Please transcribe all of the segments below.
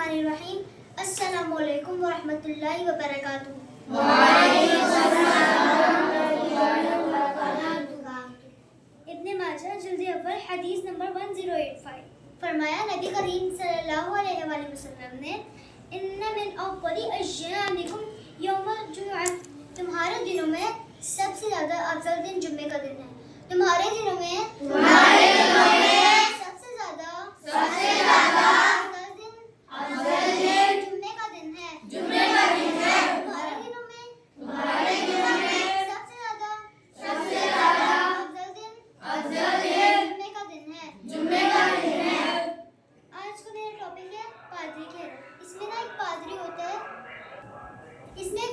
Bismillahirrahmanirrahim. Assalamu alaikum wa rahmatullahi wa barakatuh. इब्न माजा जल्दी अव्वल हदीस नंबर 1085 फरमाया नबी करीम सल्लल्लाहु अलैहि वसल्लम ने इन्ना मिन अव्वली अय्यामिकुम यौमुल जुमुअह, तुम्हारे दिनों में सबसे ज्यादा अफजल दिन जुम्मे का दिन है। तुम्हारे दिनों में सबसे ज्यादा अफजल दिन जुम्मे का दिन है। तुम्हारे दिनों में सबसे ज्यादा अफजल दिन जुम्मे का दिन है। आज का मेरा टॉपिक है पादरी के। इसमें ना एक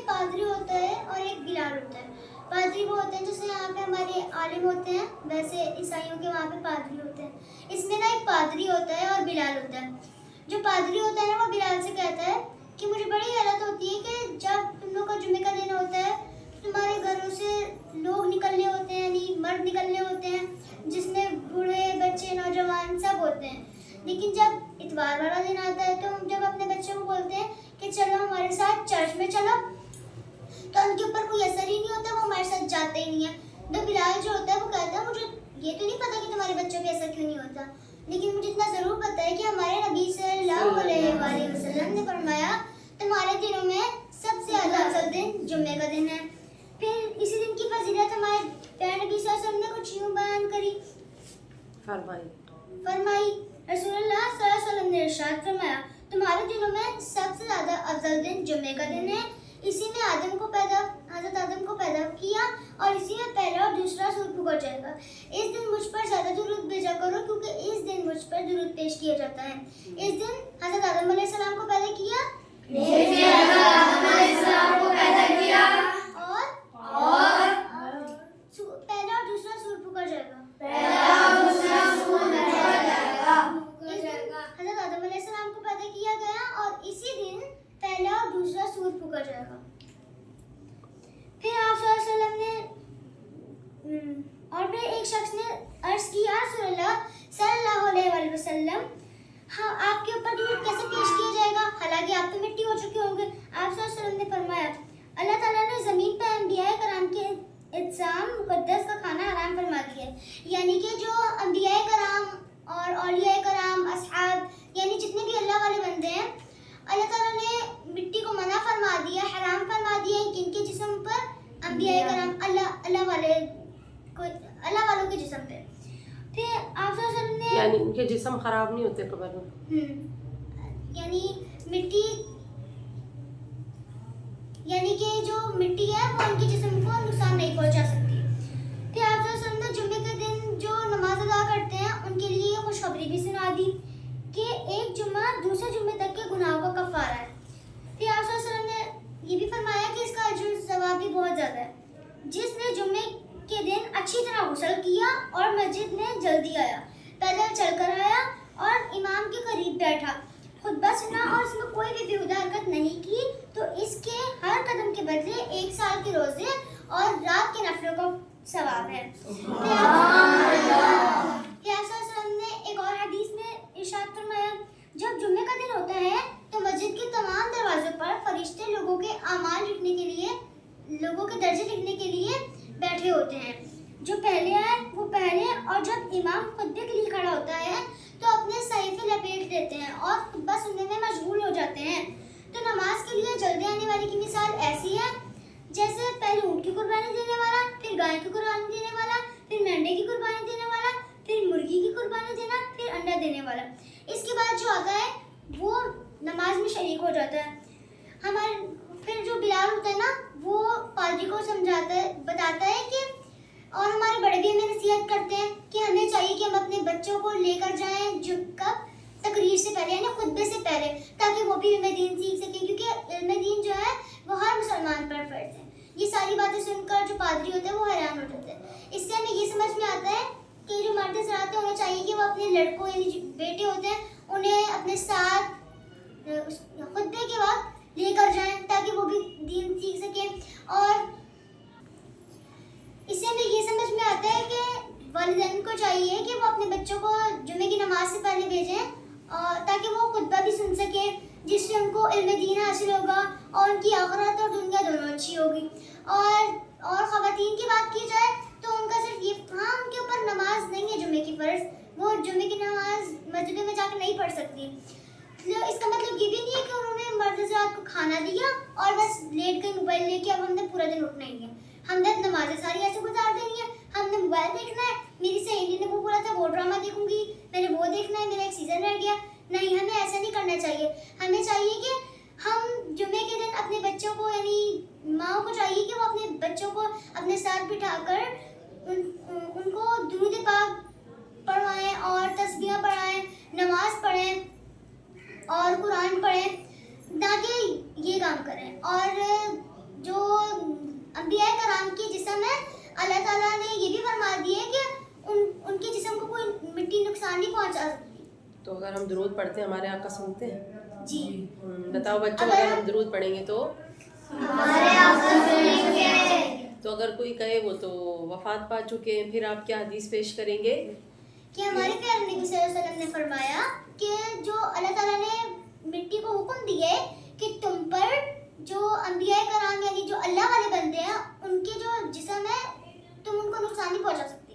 पादरी होता है और एक बिलाल होता है। पादरी वो होते हैं जैसे यहाँ पे हमारे आलिम होते हैं, वैसे ईसाइयों के वहाँ पे पादरी होते हैं। इसमें ना एक पादरी होता है और बिलाल होता है। जो पादरी होता है ना वो बिलाल से कहता है कि मुझे बड़ी हैरत होती है कि जब तुम लोग का जुम्मे का दिन होता है तुम्हारे घरों से लोग निकलने होते हैं, यानी मर्द निकलने होते हैं, जिसमें बूढ़े बच्चे नौजवान सब होते हैं। लेकिन जब इतवार वाला दिन आता है तो हम जब अपने बच्चों को बोलते हैं कि चलो हमारे साथ चर्च में चलो, तो उनके ऊपर कोई असर ही नहीं होता, वो हमारे साथ जाते ही नहीं है। तो बिलाल जो होता है वो कहता है मुझे ये तो नहीं पता कि तुम्हारे बच्चों पे ऐसा क्यों नहीं होता, लेकिन मुझे इतना ज़रूर पता है कि हमारे नबी सल्लल्लाहु अलैहि वसल्लम ने फरमाया तुम्हारे दिनों में सबसे ज़्यादा अफजल दिन जुम्मे का दिन है। फिर इसी दिन की फजीलत हमारे प्यारे नबी सल्लल्लाहु अलैहि वसल्लम ने कुछ यूँ बयान करी, फरमाई रसूलुल्लाह सल्लल्लाहु अलैहि वसल्लम ने इरशाद फरमाया तुम्हारे दिनों में सबसे ज़्यादा अफजल दिन जुम्मे का दिन है। इसी में हज़रत आदम को पैदा किया और इसी में पहला और दूसरा सूरज उगड़ जाएगा। इस दिन मुझ पर ज़्यादा दुरूद भेजा करो क्योंकि इस दिन मुझ पर दुरूद पेश किया जाता है। इस दिन हज़रत आदम अलैहिस्सलाम को पैदा किया और पहला और दूसरा सूरज उगड़ जाएगा। हज़रत आदम अलैहिस्सलाम को पैदा किया गया और इसी दिन पहला और दूसरा सूरज उगड़ जाएगा। फिर आप सल्लल्लाहु अलैहि वसल्लम ने और फिर एक शख्स ने अर्ज किया रसूलुल्लाह सल्लल्लाहु अलैहि वसल्लम हाँ आपके ऊपर दुरूद कैसे पेश किया जाएगा, हालांकि आप तो मिट्टी हो चुके होंगे। आप सल्लल्लाहु अलैहि वसल्लम ने फरमाया अल्लाह ताला ने ज़मीन पर अंबिया कराम के इत्साम मुक़द्दस का खाना हराम फरमा दिया है, यानी कि जो अंबिया कराम और औलिया कराम असहाब यानी जितने भी अल्लाह वाले बंदे हैं अल्लाह ताला ने मिट्टी को मना फरमा दिया, हराम फरमा दिया है किनके जिस्म पर, अंबिया कराम अल्लाह वालों के जिस्म पे। फिर आप सल्लल्लाहु अलैहि वसल्लम ने यानी उनके जिस्म खराब नहीं होते कब्र में, यानी मिट्टी यानी कि जो मिट्टी है वो उनके जिस्म को नुकसान नहीं पहुंचा सकती। फिर आप सल्लल्लाहु अलैहि वसल्लम ने जुम्मे के दिन जो नमाज अदा करते हैं उनके लिए खुशखबरी भी सुना दी कि एक जुम्मा दूसरे जुम्मे तक के गुनाहों का कफ़ारा है। फिर आप सल्लल्लाहु अलैहि वसल्लम ने ये भी फरमाया कि इसका अजर सवाब भी बहुत ज़्यादा है। जिसने जुम्मे के दिन अच्छी तरह गुस्ल किया और मस्जिद में जल्दी आया, पैदल चलकर आया और इमाम के करीब बैठा, खुतबा सुना और उसमें कोई भी बेहुदा हरकत नहीं की, तो इसके हर कदम के बदले 1 साल के रोजे और रात के नफलों का सवाब है। ने एक और हदीस में इरशाद फरमाया जब जुम्मे का दिन होता है तो मस्जिद के तमाम दरवाजों पर फरिश्ते लोगों के अमाल लिखने के लिए, लोगों के दर्जे लिखने के लिए बैठे होते हैं। जो पहले आए वो पहले, और जब इमाम खुतबे के लिए खड़ा होता है तो अपने सहीफे लपेट देते हैं और खुतबा सुनने में मशगूल हो जाते हैं। तो नमाज के लिए जल्दी आने वाले की मिसाल ऐसी है जैसे पहले ऊँट की कुर्बानी देने वाला, फिर गाय की कुर्बानी देने वाला, फिर मेंढे की कुर्बानी देने वाला, फिर मुर्गी की कुर्बानी देना, फिर अंडा देने वाला। इसके बाद जो आता है वो नमाज में शरीक हो जाता है। हमारे फिर जो बिलाल होता है ना वो पादरी को समझाता है, बताता है कि और हमारे बड़े भी हमें नसीहत करते हैं कि हमें चाहिए कि हम अपने बच्चों को लेकर जाएं जो कब तकरीर से पहले यानी खुतबे से पहले, ताकि वो भी इल्म दीन सीख सकें, क्योंकि इल्म दीन जो है वो हर मुसलमान पर फर्ज है। ये सारी बातें सुनकर जो पादरी होता है वो हैरान हो जाता है। इससे हमें ये समझ में आता है कि जो मर्द हज़रात होना चाहिए कि वो अपने लड़कों यानी जो बेटे होते हैं उन्हें अपने साथ खुतबे के वक्त लेकर जाएं ताकि वो भी दीन सीख सकें। और इससे हमें ये समझ में आता है कि वालिदैन को चाहिए कि वो अपने बच्चों को जुम्मे की नमाज से पहले भेजें ताकि वो खुतबा भी सुन सकें। ان کو علم دین حاصل ہوگا اور ان کی آخرت اور دنیا دونوں اچھی ہوگی. اور خواتین کی بات کی جائے تو ان کا صرف یہ ہاں ان کے اوپر نماز نہیں ہے جمعے کی فرض, وہ جمعے کی نماز مسجدوں میں جا کے نہیں پڑھ سکتی. اس کا مطلب یہ بھی نہیں ہے کہ انہوں نے مرد حضرات کو کھانا دیا اور بس لیٹ کے موبائل لے کے اب ہم نے پورا دن اٹھنا ہی ہے, ہم نے نمازیں ساری ایسے گزار دینی ہے, ہم نے موبائل دیکھنا ہے, میری سہیلی نے وہ بولا تھا وہ ڈرامہ دیکھوں گی, میں نے وہ دیکھنا ہے, میرا ایک سیزن رہ گیا. نہیں, ہمیں ایسا نہیں کرنا چاہیے. ہمیں چاہیے کہ ہم جمعے کے دن اپنے بچوں کو یعنی ماؤں کو چاہیے کہ وہ اپنے بچوں کو اپنے ساتھ بٹھا کر ان کو درود پاک پڑھوائیں اور تسبیحاں پڑھائیں, نماز پڑھیں اور قرآن پڑھیں, نہ کہ یہ کام کریں. اور جو انبیاء کرام کی جسم ہے اللہ تعالیٰ نے یہ بھی فرما دی ہے کہ ان کے جسم کو کوئی مٹی نقصان نہیں پہنچا سکتی. تو اگر ہم درود پڑھتے ہیں ہمارے آقا سنتے ہیں؟ جی بتاؤ بچوں, اگر ہم درود پڑھیں گے تو ہمارے آقا سنیں گے. تو اگر کوئی کہے وہ تو وفات پا چکے ہیں, پھر آپ کیا حدیث پیش کریں گے؟ کہ ہمارے پیارے نبی صلی اللہ علیہ وسلم نے فرمایا کہ جو اللہ تعالیٰ نے مٹی کو حکم دیے کہ تم پر جو انبیاء کرام یعنی جو اللہ والے بندے ہیں ان کے جو جسم ہے تم ان کو نقصان نہیں پہنچا سکتی.